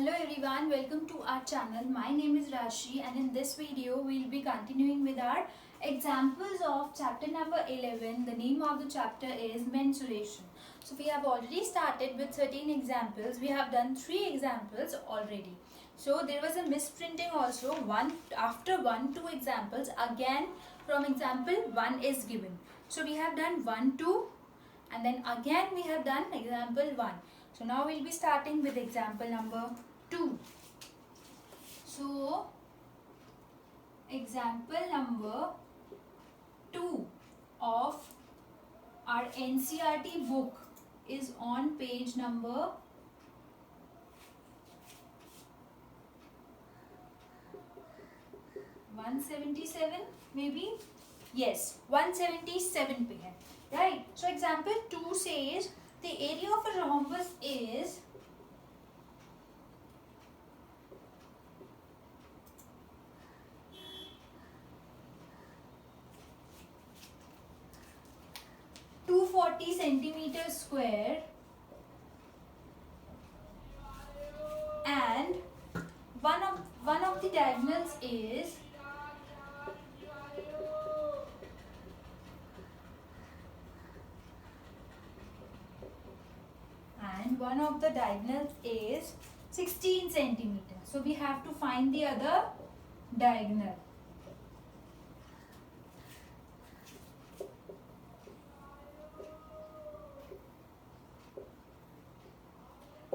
Hello everyone, welcome to our channel. My name is Rashi and in this video we will be continuing with our examples of chapter number 11. The name of the chapter is mensuration. So we have already started with certain examples. We have done 3 examples already. So there was a misprinting also. After 2 examples, again from example 1 is given. So we have done 1, 2 and then again we have done example 1. So now we'll be starting with example number 2. So example number 2 of our NCERT book is on page number 177 maybe. Yes, 177 पे है, right? So example 2 says the area of a rhombus is 240 centimeters square and one of the diagonals is one of the diagonals is 16 centimeters. So we have to find the other diagonal.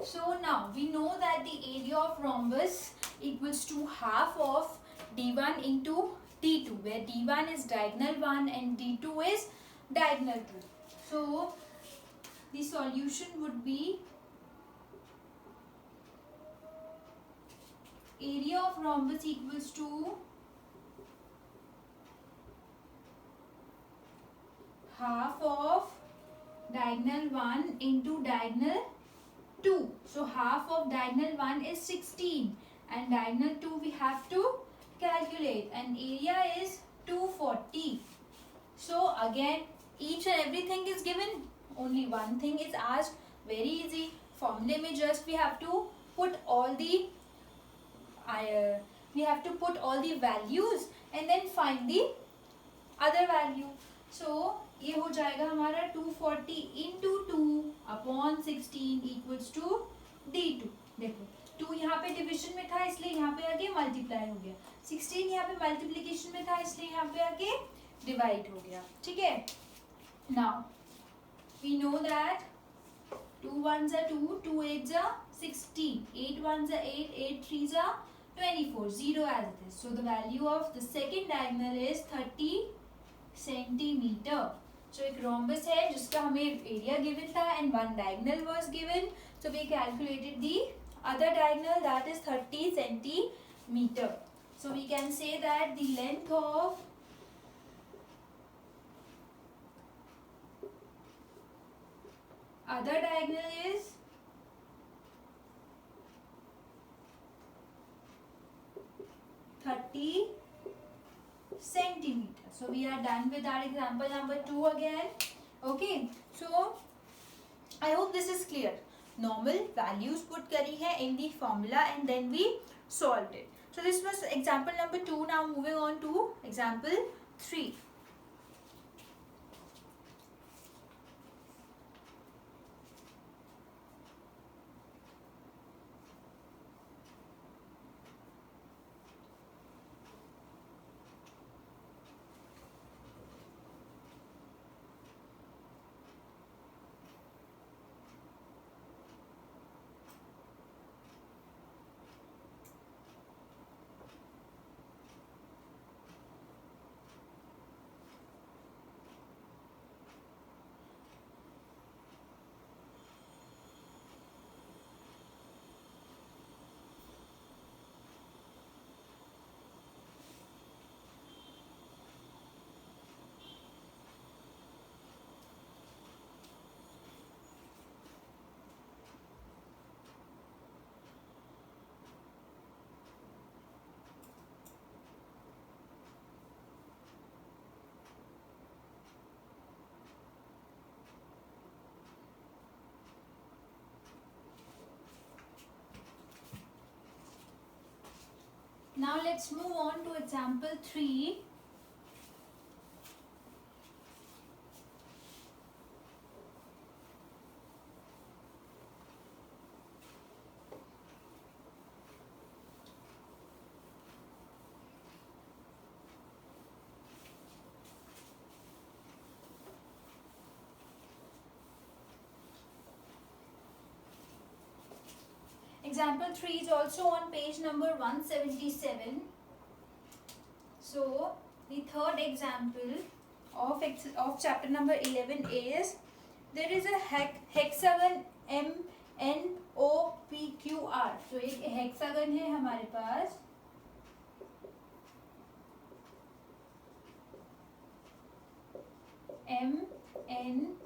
So now we know that the area of rhombus equals to half of D1 into D2, where D1 is diagonal 1 and D2 is diagonal 2. So the solution would be area of rhombus equals to half of diagonal 1 into diagonal 2. So half of diagonal 1 is 16 and diagonal 2 we have to calculate, and area is 240. So again each and everything is given, only one thing is asked. Very easy. Formula में just we have to put all the values and then find the other value. So ये हो जाएगा हमारा 240 into 2 upon 16 equals to D2. देखो 2 यहाँ पे division में था इसलिए यहाँ पे आके मल्टीप्लाई हो गया, 16 यहाँ पे मल्टीप्लिकेशन में था इसलिए यहाँ पे आके डिवाइड हो गया. ठीक है. Now we know that 2 1s are 2, 2 8s are 16, 8 1s are 8, 8 3s are 24, 0 as it is. So the value of the second diagonal is 30 centimeter. So एक rhombus है जिसका हमें area given था and one diagonal was given. So we calculated the other diagonal, that is 30 centimeter. So we can say that the length of other diagonal is 30 centimeter. So we are done with our example number 2 again. Okay. So I hope this is clear. Normal values put करी है in the formula and then we solved it. So this was example number 2. Now moving on to example 3. Now let's move on to example 3. Example 3 is also on page number 177. So the third example of chapter number 11 is, there is a hexagon MNOPQR. तो एक hexagon है हमारे पास, MNOPQR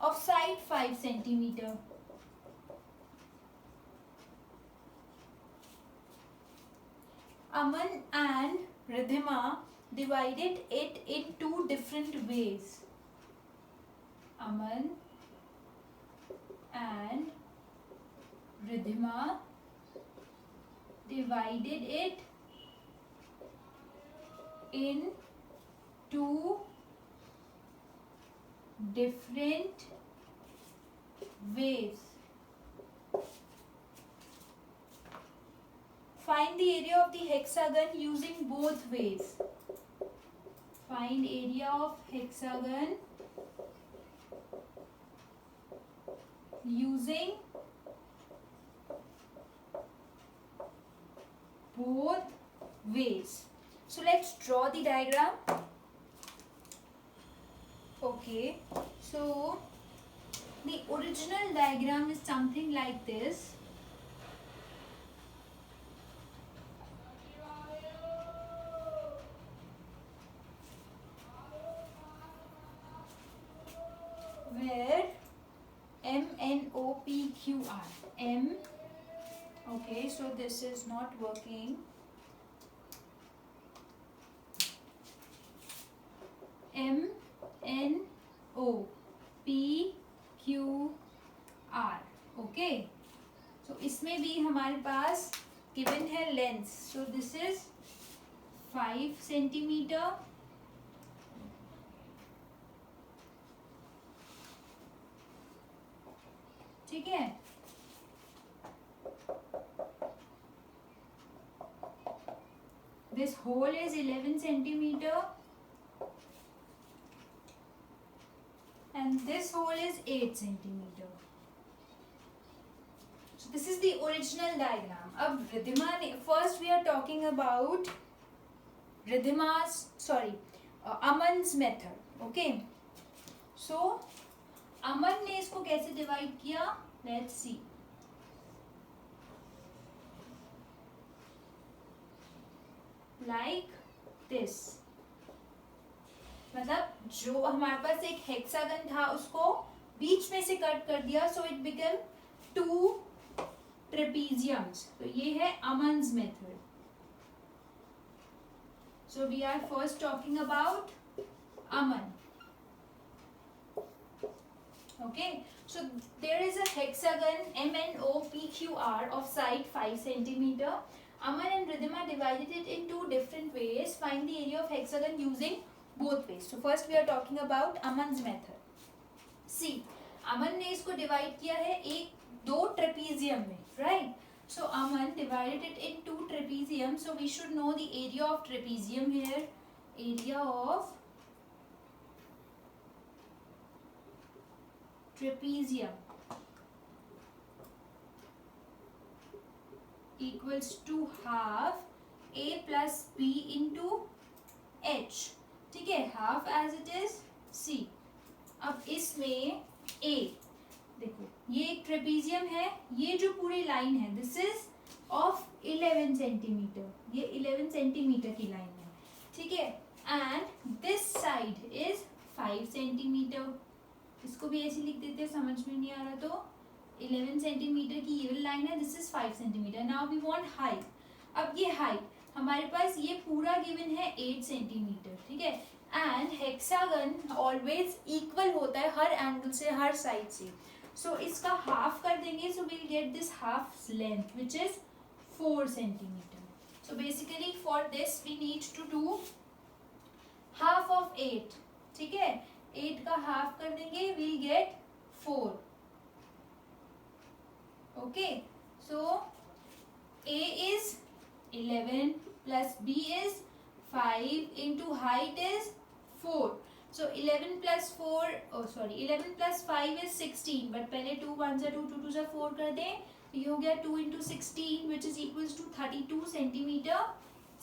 of side 5 centimeter. Aman and Ridhima divided it in 2 different ways. Aman and Ridhima divided it in 2 different ways. Find the area of the hexagon using both ways. Find area of hexagon using both ways. So let's draw the diagram. Okay, so the original diagram is something like this. Where MNOPQR. Okay, so this is not working. MNOPQR. Okay, so इसमें भी हमारे पास given है length. So this is 5 centimeter. ठीक है, this hole is 11 centimeter and this hole is 8 centimeter. So this is the original diagram. अब Ridhima ने, first we are talking about Aman's method. Okay, so अमन ने इसको कैसे divide किया, let's see. Like this, मतलब जो हमारे पास एक हेक्सागन था उसको बीच में से कट कर दिया, सो इट बिकम 2 ट्रेपीजियम्स. तो ये है Aman's method. So we are first talking about Aman. Okay, so there is a hexagon MNOPQR of side 5 centimeter. Aman and Ridhima divided it in 2 different ways. Find the area of hexagon using both ways. So first we are talking about Aman's method. See, Aman ने इसको divide किया है 2 trapezium में, right? So Aman divided it in 2 trapezium. So we should know the area of trapezium here. Area of trapezium equals to half a plus b into h. ठीक है, half as it is c. अब इसमें a, देखो ये एक trapezium है, ये जो पूरी लाइन है दिस इज ऑफ 11 सेंटीमीटर, ये 11 सेंटीमीटर की लाइन है. ठीक है, and this side is 5 centimetre. इसको भी ऐसे लिख देते हैं, समझ में नहीं आ रहा तो 11 सेंटीमीटर की ये लाइन है, this is 5 centimetre. Now we want height. अब ये हाइट हमारे पास ये पूरा गिवन है 8 सेंटीमीटर. ठीक है, एंड हेक्सागन ऑलवेज इक्वल होता है हर एंगल से, हर साइड से. सो इसका हाफ कर देंगे, so will get this half length which is 4 centimetre. So basically for this we need to do half of 8. ठीक है, 8 का हाफ कर देंगे, will get 4. Okay, so A is 11 plus B is 5 into height is 4. So 11 plus 4, oh sorry, 11 plus 5 is 16. But पहले 2 1 से 2 2 2 से 4 कर दें, तो ये हो गया 2 into 16 which is equals to 32 centimeter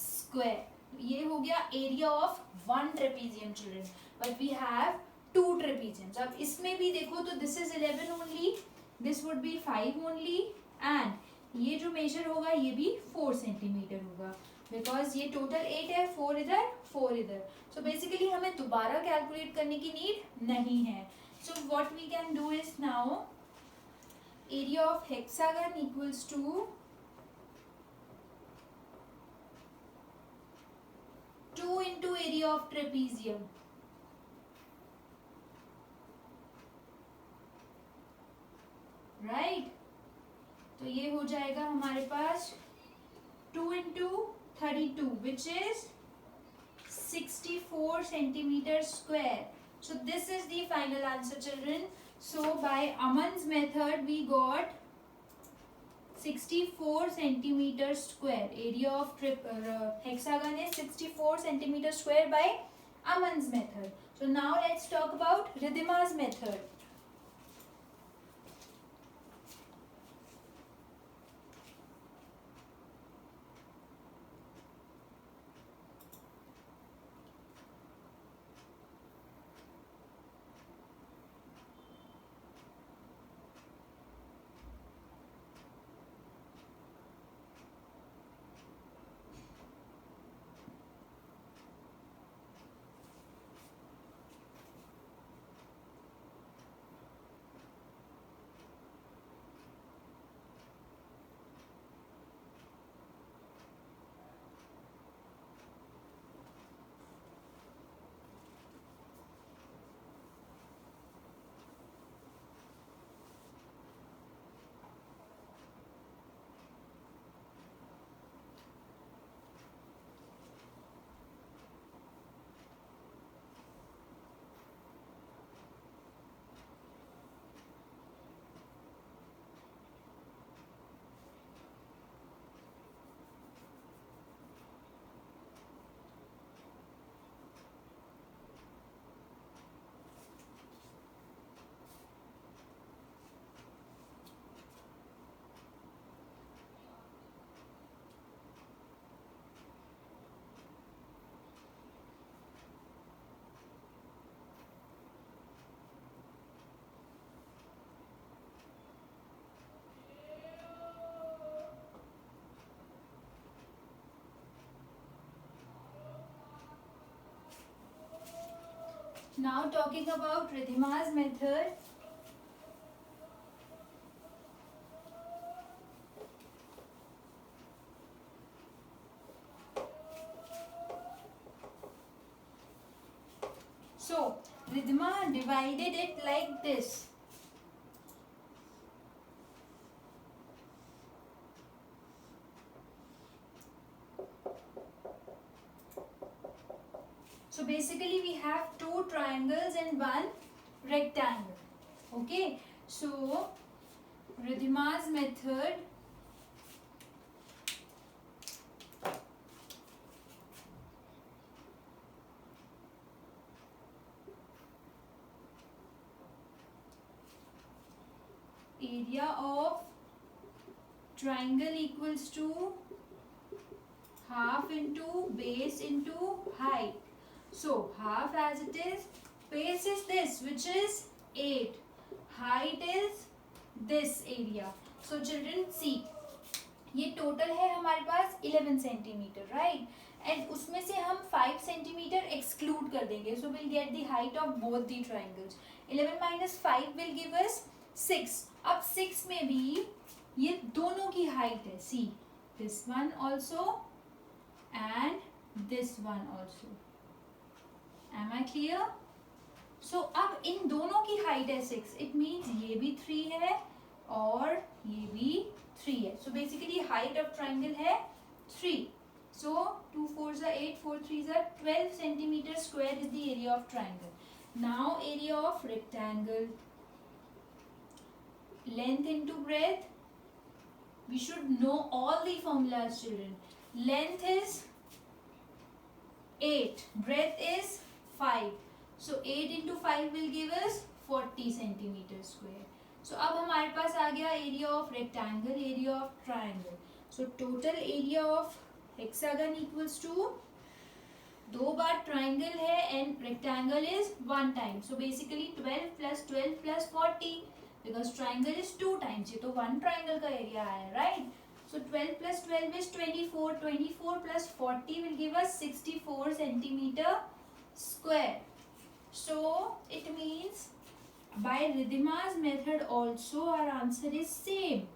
square. ये हो गया area of one trapezium children. But we have two trapeziums. अब इसमें भी देखो तो this is 11 only, this would be 5 only, and ये जो मेजर होगा ये भी 4 सेंटीमीटर होगा, बिकॉज ये टोटल 8 है, 4 इधर 4 इधर. सो बेसिकली हमें दोबारा कैलकुलेट करने की नीड नहीं है. So what we can do is now area of hexagon equals to 2 into area of trapezium. Right, तो ये हो जाएगा हमारे पास 2 into 32 which is 64 centimeter square. So this is the final answer children. So by Aman's method we got 64 centimeter square. Area of hexagon is 64 centimeter square by Aman's method. So now let's talk about Ridhima's method. Now talking about Ridhima's method. So Ridhima divided it like this. So basically we have two triangles and one rectangle. Okay, so Ridhima's method area of triangle equals to half into base into height. So half as it is, base is this which is 8, height is this area. So children see, ये total है हमारे पास 11 centimetre, right, and उसमें से हम 5 centimetre exclude कर देंगे. So will get the height of both the triangles. 11 minus 5 will give अस 6. अब 6 में भी ये दोनों की हाइट है. See this one also and this one also. Am I clear? सो अब इन दोनों की हाइट है 6, इट मीन्स ये भी 3 है और ये भी 3 है. So basically height of triangle है 3. So 2 4s are 8, 4 3s are 12 centimeter square is the area of triangle. Now area of rectangle, length into breadth. We should know all the formulas, children. Length is 8, breadth is 5. So 8 into 5 will give us 40 centimeter square. So अब हमारे पास आ गया area of rectangle, area of triangle. So total area of hexagon equals to 2 बार triangle है and rectangle is 1 time. So basically 12 plus 12 plus 40 because triangle is 2 times. ये तो 1 triangle का area है, right. So 12 plus 12 is 24. 24 plus 40 will give us 64 centimetre square. So it means by Ridhima's method also our answer is same,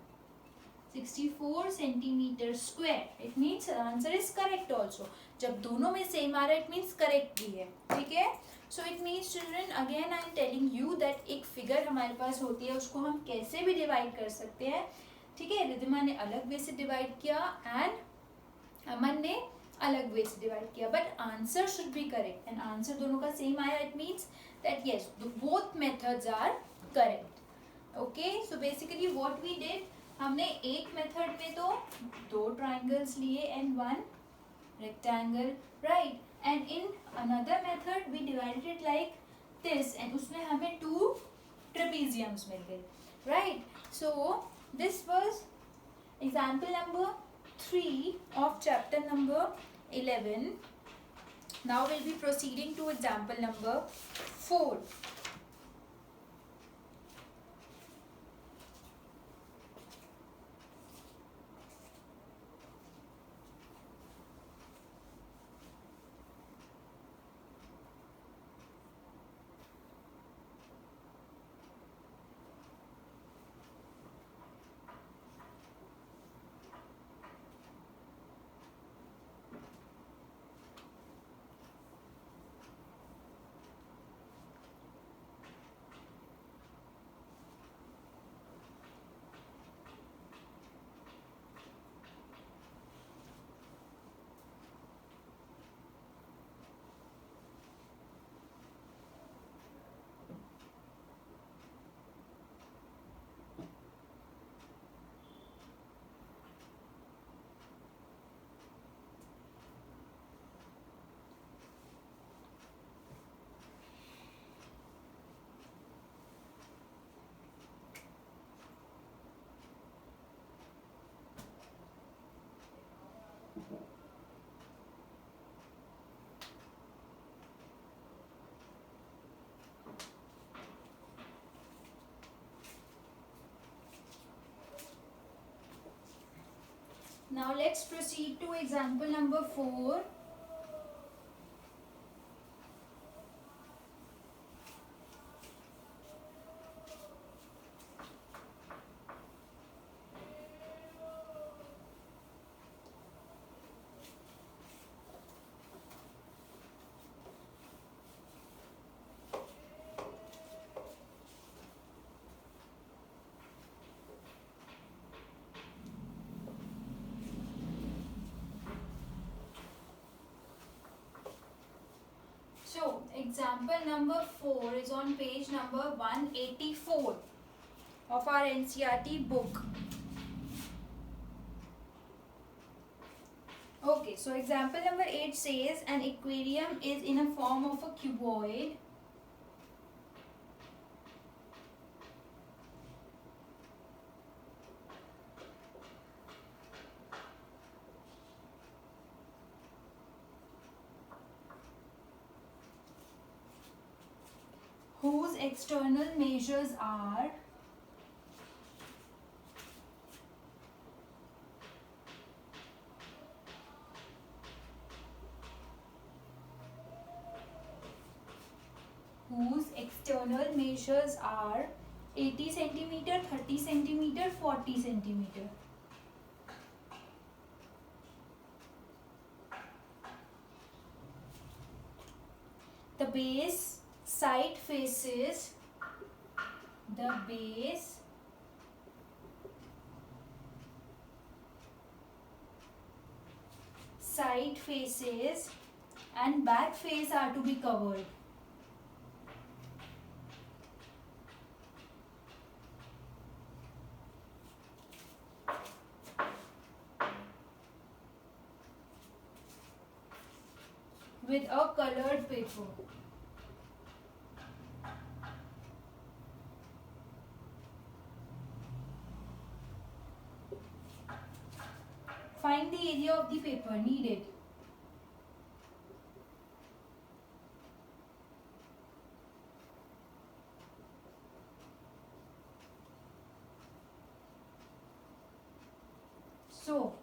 64 centimetre square. It means answer is correct also. जब दोनों में same आ रहा है it means correct भी है, ठीक है. सो it means children again I am telling you that एक फिगर हमारे पास होती है, उसको हम कैसे भी डिवाइड कर सकते हैं, ठीक है. रिद्धिमा ने अलग वे से डिवाइड किया एंड अमन ने अलग वे से डिवाइड किया, but answer should be correct. And answer दोनों का सेम आया, it means that yes both methods are correct. Okay, so basically what we did, हमने एक मेथड में तो 2 ट्राइंगल्स लिए and 1 rectangle, right. And in another method we divided it like this and उसमें हमें 2 ट्रेपेजियम्स मिल गए, right. So this was example number 3 of chapter number 11. Now will be proceeding two example number 4. Now let's proceed to example number 4. So example number 4 is on page number 184 of our NCERT book. Okay, so example number 8 says an aquarium is in a form of a cuboid whose external measures are whose external measures are 80 centimeter, 30 centimeter, 40 centimeter. The base side faces the base side faces and back face are to be covered. With a colored paper. Find the area of the paper needed. So,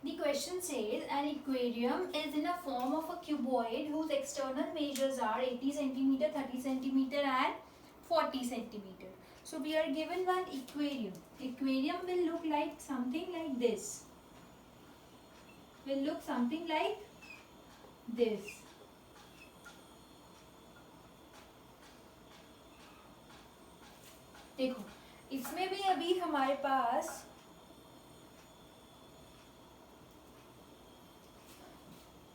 the question says an aquarium is in a form of a cuboid whose external measures are 80 centimeter, 30 centimeter and 40 centimeter. So we are given one aquarium. Aquarium will look like something like this. Will look something like this. देखो इसमें भी अभी हमारे पास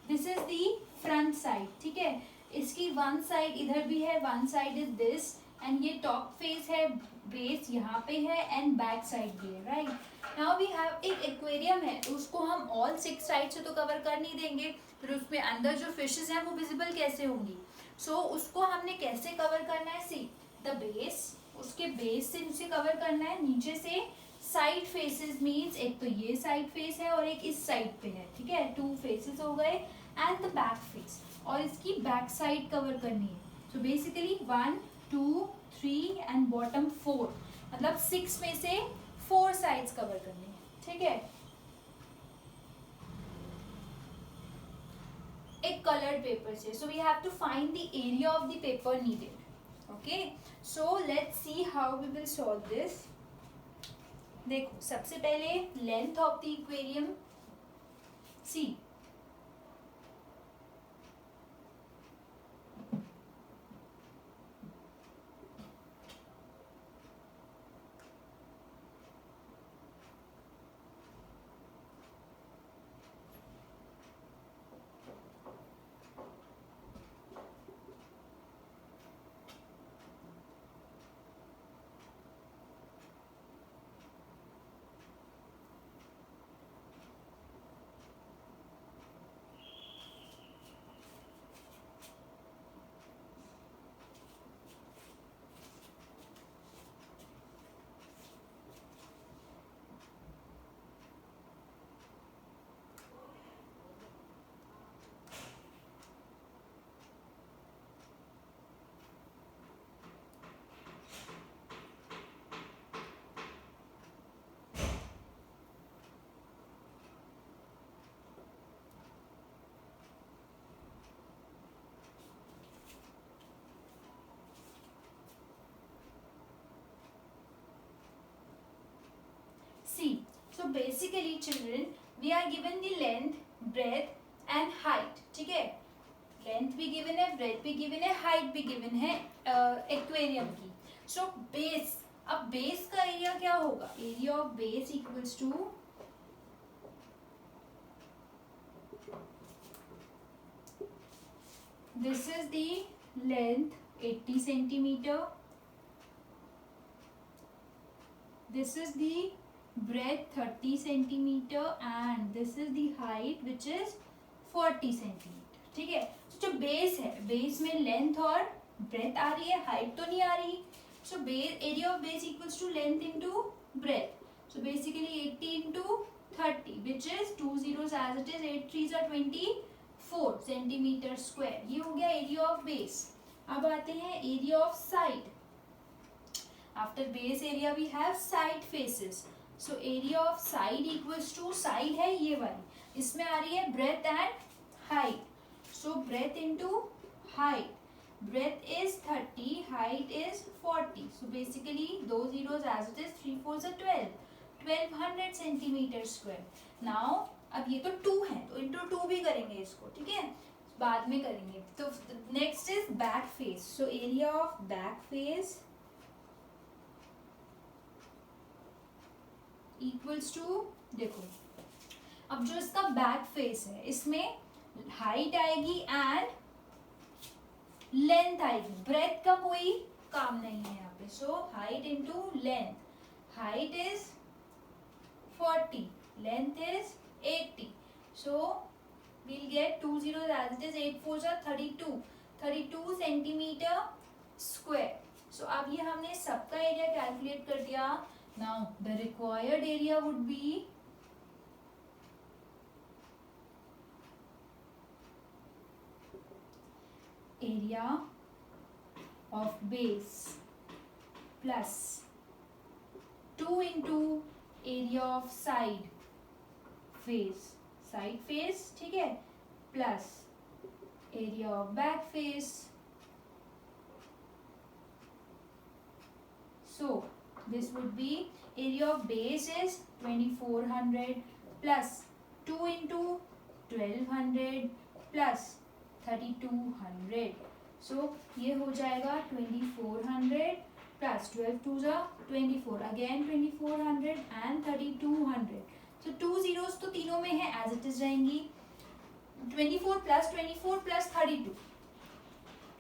this is the front side, ठीक है. इसकी one side इधर भी है, one side is this and ये टॉप फेस है, बेस यहाँ पे है एंड बैक साइड भी है, राइट. नाउ वी हैव एक एक्वेरियम है, उसको हम ऑल 6 साइड से तो कवर कर नहीं देंगे, फिर उसमें अंदर जो फिशेस हैं वो विजिबल कैसे होंगी. सो उसको हमने कैसे कवर करना है, सी द बेस, उसके बेस से उसे कवर करना है. नीचे से साइड फेसेस मीन्स एक तो ये साइड फेस है और एक इस साइड पे है, ठीक है. 2 फेसेस हो गए एंड द बैक फेस, और इसकी बैक साइड कवर करनी है. सो बेसिकली 1 2 3 एंड बॉटम 4, मतलब 6 में से 4 साइड्स कवर करनी है, ठीक है. एक कलर्ड पेपर से. So we have to find the area of the paper needed. Okay, so let's see how we will solve this. देखो सबसे पहले length of the aquarium, see See, so basically children, we are given the length, breadth and height, ठीक है. Length भी given है, breath भी given है, height भी गिवन है एक्वेरियम की. सो बेस, अब बेस का एरिया क्या होगा, area of base equals to this is the length 80 centimeter, this is the breadth 30 centimeter and this is the height which is 40 centimeter, ठीक है. जो बेस है, बेस में लेंथ और ब्रेथ आ रही है, हाइट तो नहीं आ रही. So base, area of base equals to length into breadth. So basically 80 into 30 which is 2 zeros as it is, 8 3s are 24 centimeter square. ये हो गया एरिया ऑफ बेस. अब आते हैं area of side. After base area we have side faces. So area of side equals to, side है ये वाली, इसमें आ रही है breadth and height. So breadth into height, breadth is 30, height is 40. So basically 2 zeros as it is, 3 4s are 12, 1200 centimeter square. Now अब ये तो 2 है तो into 2 भी करेंगे इसको, ठीक है. बाद में करेंगे. तो next is back face. So area of back face equals to, देखो अब जो इसका बैक फेस है इसमें हाइट आएगी एंड लेंथ आएगी. ब्रेथ का कोई काम नहीं है यहाँ पे. So height into length. Height is 40, length is 80. So we'll get 2 zeros as it is. 8 4s are 32 centimeter square. So अब ये हमने सबका एरिया कैलकुलेट कर दिया. Now the required area would be area of base plus 2 into area of side face, ठीक है, plus area of back face. So this would be area of base is 2400 plus 2 into 1200 plus 3200. सो ये हो जाएगा 2400 plus 12 2s are 24, again 2400 and 3200. So 2 zeros तो तीनों में है as it is रहेंगी. 24 plus 32,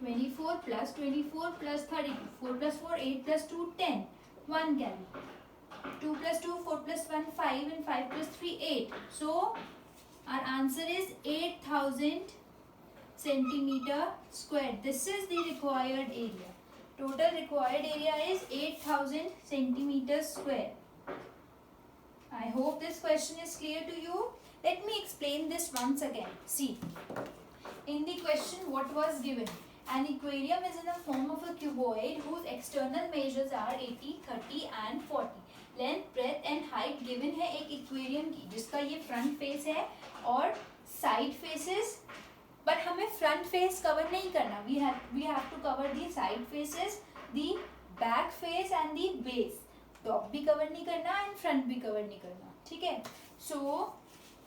24 plus 24 plus 32, 4 plus 4 8 plus 2 10, 1 carry, 2 plus 2 4 plus 1 5 and 5 plus 3 8. So our answer is 8000 centimeter square. This is the required area. Total required area is 8000 centimeters square. I hope this question is clear to you. Let me explain this once again. See, in the question what was given? An aquarium is in the form of a cuboid whose external measures are 80, 30 and 40. Length, breadth and height given है एक aquarium की जिसका ये front face है और side faces. But हमें front face cover नहीं करना. We have to cover the side faces, the back face and the base. Top भी कवर नहीं करना एंड फ्रंट भी कवर नहीं करना. ठीक है. सो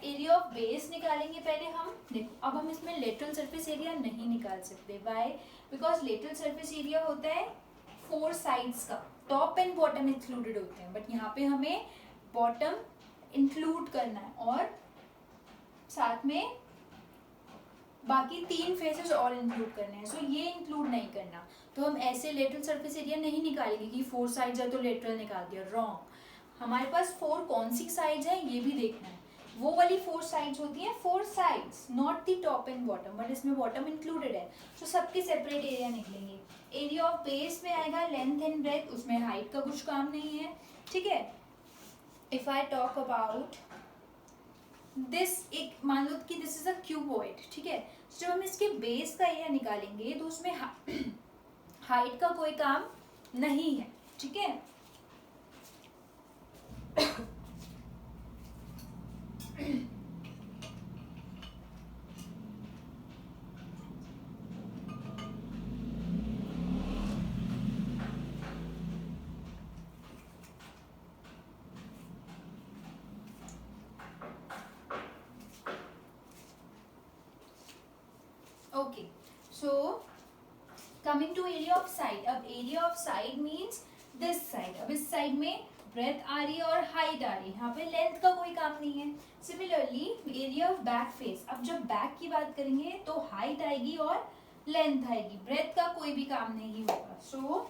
एरिया ऑफ बेस निकालेंगे पहले हम. देखो अब हम इसमें लेटरल सरफेस एरिया नहीं निकाल सकते. Why? Because lateral surface area होता है 4 साइड्स का. टॉप एंड बॉटम इंक्लूडेड होते हैं बट यहाँ पे हमें बॉटम इंक्लूड करना है और साथ में बाकी 3 फेसेस और इंक्लूड करने हैं. सो ये इंक्लूड नहीं करना. तो हम ऐसे लेटरल सरफेस एरिया नहीं निकालेंगे कि 4 साइड्स है तो लेटरल निकाल दिया. रॉन्ग. हमारे पास 4 कौन सी साइड्स है ये भी देखना है. वो वाली 4 साइड्स होती हैं 4 sides, not the top and bottom. But इसमें बॉटम इंक्लूडेड है. सो सबके सेपरेट एरिया निकलेंगे. एरिया ऑफ बेस में आएगा लेंथ एंड ब्रेथ. उसमें हाइट का कुछ काम नहीं है. ठीक है. If I talk about this, एक मान लो कि दिस इज अ क्यूबॉइड. ठीक है. जब हम इसके बेस का एरिया निकालेंगे तो उसमें हाइट का कोई काम नहीं है. ठीक है. Okay. So coming to area of side. अब area of side means this side. अब इस साइड में ब्रेथ आ रही है और हाइट आ रही है. यहाँ पे लेंथ का कोई काम नहीं है. Similarly area of back face. अब जब बैक की बात करेंगे तो हाइट आएगी और लेंथ आएगी. ब्रेथ का कोई भी काम नहीं होगा. सो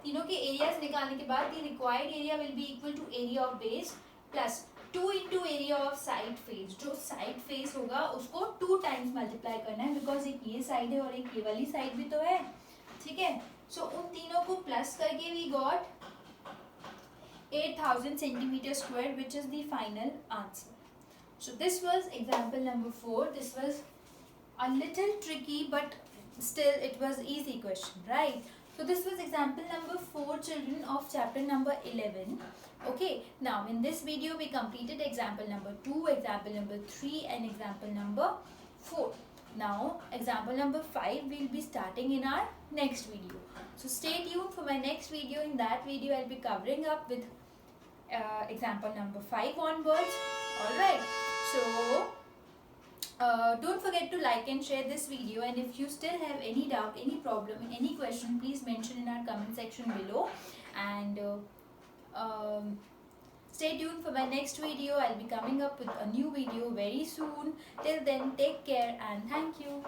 तीनों के एरियाज निकालने के बाद the required area will be equal to area of base plus 2 into area of side face. जो साइड फेस होगा उसको 2 टाइम्स मल्टीप्लाई करना है बिकॉज एक ये साइड है और एक ये वाली साइड भी तो है. ठीक है. सो उन तीनों को प्लस करके we got 8000 centimeter square, which is the final answer. So this was example number 4. This was a little tricky, but still it was easy question, right? So this was example number 4, children, of chapter number 11. Okay. Now in this video we completed example number 2, example number 3, and example number 4. Now example number 5 we'll be starting in our next video. So stay tuned for my next video. In that video I'll be covering up with example number 5 onwards. All right. So Don't forget to like and share this video, and if you still have any doubt, any problem, any question, please mention in our comment section below. And stay tuned for my next video. I'll be coming up with a new video very soon. Till then, take care and thank you.